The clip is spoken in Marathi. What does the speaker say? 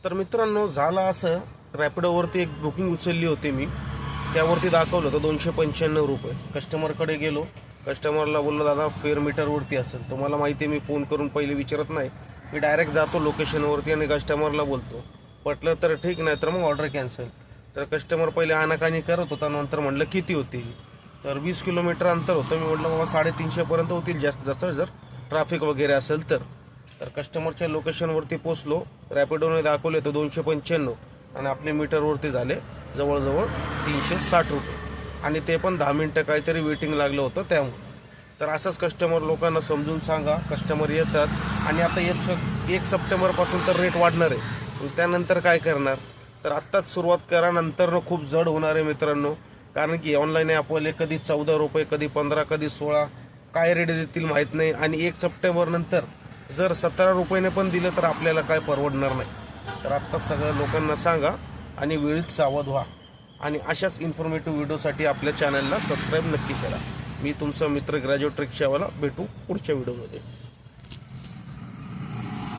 तर मित्रांनो, झालं असं, रॅपिडोवरती एक बुकिंग उचलली होती मी. त्यावरती दाखवलं होतं 295 रुपये. कस्टमरकडे गेलो, कस्टमरला बोललो दादा फेअर मीटरवरती असेल. तुम्हाला माहिती आहे मी फोन करून पहिले विचारत नाही, मी डायरेक्ट जातो लोकेशनवरती आणि कस्टमरला बोलतो. पटलं तर ठीक, नाही तर मग ऑर्डर कॅन्सल. तर कस्टमर पहिले आनाकानी करत होता, नंतर म्हणलं किती होती. तर 20 किलोमीटर अंतर होतं. मी म्हटलं बाबा 350पर्यंत होतील जास्तीत जास्त, जर ट्रॅफिक वगैरे असेल तर. कस्टमरच्या लोकेशनवरती पोचलो, रॅपिडोने दाखवले तर 295 आणि आपले मीटरवरती झाले जवळजवळ 360 रुपये. आणि ते पण 10 मिनटं काहीतरी वेटिंग लागलं होतं त्यामुळे. तर असंच कस्टमर लोकांना समजून सांगा. कस्टमर येतात आणि आता 1 सप्टेंबरपासून तर रेट वाढणार आहे, पण त्यानंतर काय करणार. तर आत्ताच सुरुवात करा, नंतर खूप जड होणार आहे मित्रांनो. कारण की ऑनलाईन ॲपवाले कधी 14 रुपये, कधी 15, कधी 16 काय रेट देतील माहीत नाही. आणि 1 सप्टेंबर नंतर जर 17 रुपयाने पण दिलं तर आपल्याला काय परवडणार नाही. तर आत्ताच सगळ्या लोकांना सांगा आणि वेळीच सावध व्हा. आणि अशाच इन्फॉर्मेटिव्ह व्हिडिओसाठी आपल्या चॅनलला सबस्क्राईब नक्की करा. मी तुमचा मित्र ग्रॅज्युएट रिक्षावाला. भेटू पुढच्या व्हिडिओमध्ये.